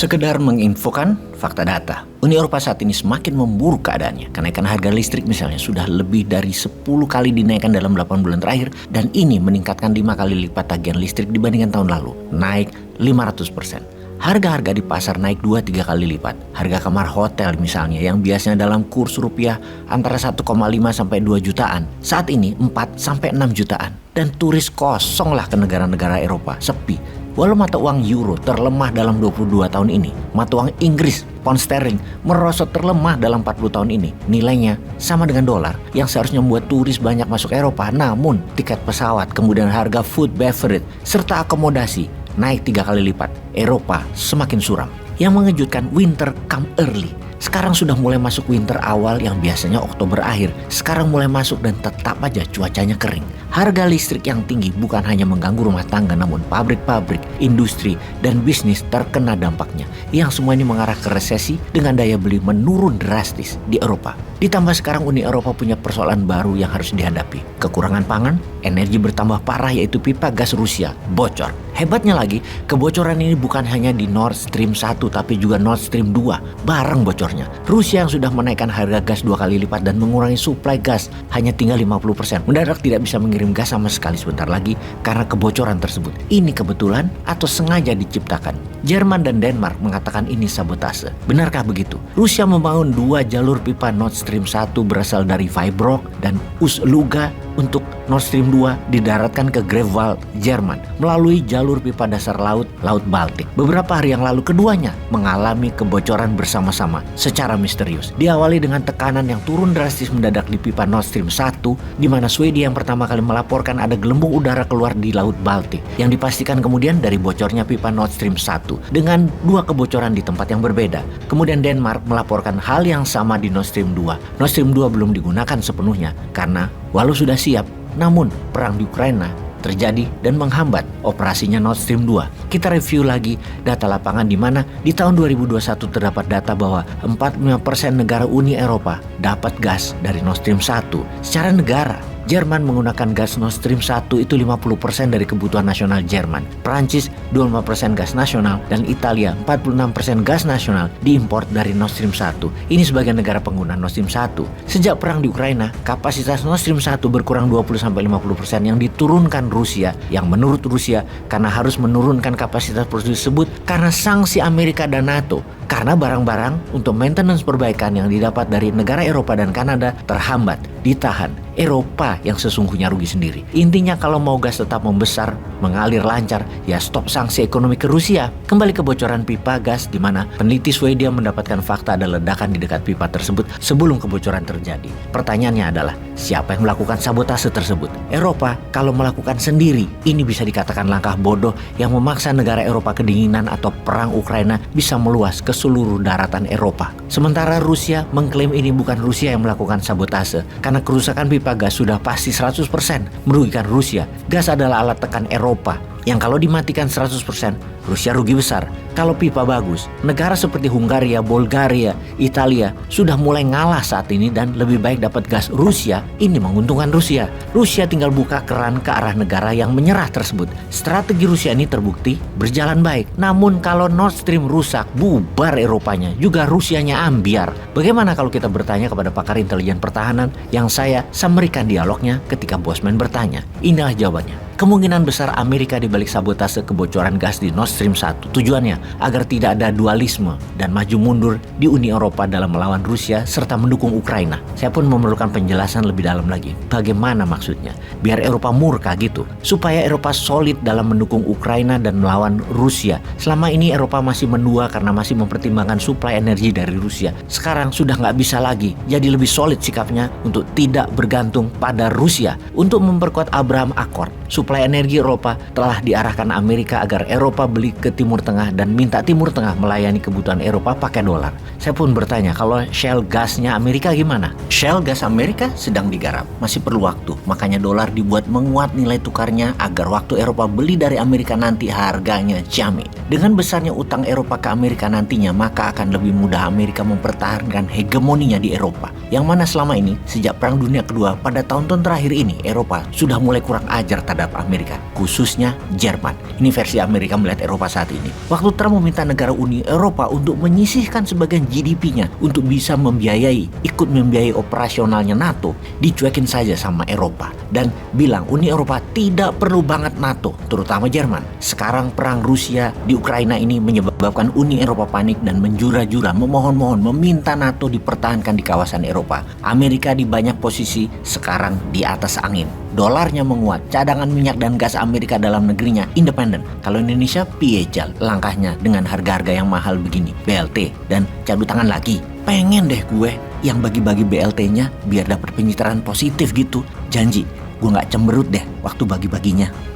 Sekedar menginfokan fakta data, Uni Eropa saat ini semakin memburuk keadaannya. Kenaikan harga listrik misalnya sudah lebih dari 10 kali dinaikkan dalam 8 bulan terakhir, dan ini meningkatkan 5 kali lipat tagihan listrik dibandingkan tahun lalu, naik 500%. Harga-harga di pasar naik 2-3 kali lipat. Harga kamar hotel misalnya yang biasanya dalam kurs rupiah antara 1,5 sampai 2 jutaan, saat ini 4 sampai 6 jutaan. Dan turis kosonglah ke negara-negara Eropa, sepi. Walau mata uang euro terlemah dalam 22 tahun ini, mata uang Inggris, pound sterling, merosot terlemah dalam 40 tahun ini. Nilainya sama dengan dolar yang seharusnya membuat turis banyak masuk Eropa. Namun tiket pesawat, kemudian harga food, beverage, serta akomodasi naik 3 kali lipat. Eropa semakin suram. Yang mengejutkan, winter come early. Sekarang sudah mulai masuk winter awal yang biasanya Oktober akhir. Sekarang mulai masuk dan tetap aja cuacanya kering. Harga listrik yang tinggi bukan hanya mengganggu rumah tangga, namun pabrik-pabrik, industri, dan bisnis terkena dampaknya. Yang semua ini mengarah ke resesi dengan daya beli menurun drastis di Eropa. Ditambah sekarang Uni Eropa punya persoalan baru yang harus dihadapi. Kekurangan pangan, energi bertambah parah yaitu pipa gas Rusia bocor. Hebatnya lagi, kebocoran ini bukan hanya di Nord Stream 1 tapi juga Nord Stream 2 bareng bocornya. Rusia yang sudah menaikkan harga gas 2 kali lipat dan mengurangi suplai gas hanya tinggal 50%. Mendadak tidak bisa mengirim gas sama sekali sebentar lagi karena kebocoran tersebut. Ini kebetulan atau sengaja diciptakan? Jerman dan Denmark mengatakan ini sabotase. Benarkah begitu? Rusia membangun 2 jalur pipa Nord Stream 1 berasal dari Freiburg dan Ust-Luga untuk Nord Stream 2 didaratkan ke Greifswald, Jerman melalui jalur pipa dasar laut, Laut Baltik. Beberapa hari yang lalu keduanya mengalami kebocoran bersama-sama secara misterius. Diawali dengan tekanan yang turun drastis mendadak di pipa Nord Stream 1, di mana Swedia yang pertama kali melaporkan ada gelembung udara keluar di Laut Baltik, yang dipastikan kemudian dari bocornya pipa Nord Stream 1 dengan 2 kebocoran di tempat yang berbeda. Kemudian Denmark melaporkan hal yang sama di Nord Stream 2. Nord Stream 2 belum digunakan sepenuhnya karena walau sudah siap, namun perang di Ukraina terjadi dan menghambat operasinya Nord Stream 2. Kita review lagi data lapangan di mana di tahun 2021 terdapat data bahwa 45% negara Uni Eropa dapat gas dari Nord Stream 1 secara negara. Jerman menggunakan gas Nord Stream 1 itu 50% dari kebutuhan nasional Jerman. Prancis 25% gas nasional dan Italia 46% gas nasional diimpor dari Nord Stream 1. Ini sebagai negara pengguna Nord Stream 1. Sejak perang di Ukraina, kapasitas Nord Stream 1 berkurang 20-50% yang diturunkan Rusia, yang menurut Rusia karena harus menurunkan kapasitas produksi tersebut karena sanksi Amerika dan NATO. Karena barang-barang untuk maintenance perbaikan yang didapat dari negara Eropa dan Kanada terhambat, ditahan. Eropa yang sesungguhnya rugi sendiri. Intinya kalau mau gas tetap membesar, mengalir lancar, ya stop sanksi ekonomi ke Rusia. Kembali ke bocoran pipa gas di mana peneliti Swedia mendapatkan fakta ada ledakan di dekat pipa tersebut sebelum kebocoran terjadi. Pertanyaannya adalah, siapa yang melakukan sabotase tersebut? Eropa kalau melakukan sendiri, ini bisa dikatakan langkah bodoh yang memaksa negara Eropa kedinginan atau perang Ukraina bisa meluas ke seluruh daratan Eropa. Sementara Rusia mengklaim ini bukan Rusia yang melakukan sabotase karena kerusakan pipa gas sudah pasti 100% merugikan Rusia. Gas adalah alat tekan Eropa yang kalau dimatikan 100% Rusia rugi besar. Kalau pipa bagus, negara seperti Hungaria, Bulgaria, Italia sudah mulai ngalah saat ini dan lebih baik dapat gas Rusia. Ini menguntungkan Rusia. Rusia tinggal buka keran ke arah negara yang menyerah tersebut. Strategi Rusia ini terbukti berjalan baik. Namun kalau Nord Stream rusak, bubar Eropanya, juga Rusianya ambiar. Bagaimana kalau kita bertanya kepada pakar intelijen pertahanan yang saya summary-kan dialognya ketika Bosman bertanya? Inilah jawabannya. Kemungkinan besar Amerika dibalik sabotase kebocoran gas di Nord Stream 1. Tujuannya agar tidak ada dualisme dan maju mundur di Uni Eropa dalam melawan Rusia serta mendukung Ukraina. Saya pun memerlukan penjelasan lebih dalam lagi. Bagaimana maksudnya? Biar Eropa murka gitu. Supaya Eropa solid dalam mendukung Ukraina dan melawan Rusia. Selama ini Eropa masih menua karena masih mempertimbangkan suplai energi dari Rusia. Sekarang sudah nggak bisa lagi. Jadi lebih solid sikapnya untuk tidak bergantung pada Rusia. Untuk memperkuat Abraham Accord, suplai energi Eropa telah diarahkan Amerika agar Eropa beli ke Timur Tengah dan minta Timur Tengah melayani kebutuhan Eropa pakai dolar. Saya pun bertanya, kalau shale gasnya Amerika gimana? Shale gas Amerika sedang digarap, masih perlu waktu. Makanya dolar dibuat menguat nilai tukarnya agar waktu Eropa beli dari Amerika nanti harganya jamin. Dengan besarnya utang Eropa ke Amerika nantinya, maka akan lebih mudah Amerika mempertahankan hegemoninya di Eropa. Yang mana selama ini, sejak Perang Dunia Kedua pada tahun-tahun terakhir ini, Eropa sudah mulai kurang ajar terhadap Amerika, khususnya Jerman. Ini versi Amerika melihat Eropa saat ini. Waktu Trump meminta negara Uni Eropa untuk menyisihkan sebagian GDP-nya untuk bisa ikut membiayai operasionalnya NATO, dicuekin saja sama Eropa dan bilang Uni Eropa tidak perlu banget NATO, terutama Jerman. Sekarang perang Rusia di Ukraina ini menyebabkan Uni Eropa panik dan menjura-jura, memohon-mohon, meminta NATO dipertahankan di kawasan Eropa. Amerika di banyak posisi sekarang di atas angin. Dolarnya menguat, cadangan minyak dan gas Amerika dalam negerinya independen. Kalau Indonesia piejal langkahnya dengan harga-harga yang mahal begini, BLT dan cabut tangan lagi. Pengen deh gue yang bagi-bagi BLT-nya biar dapat pencitraan positif gitu. Janji, gue gak cemberut deh waktu bagi-baginya.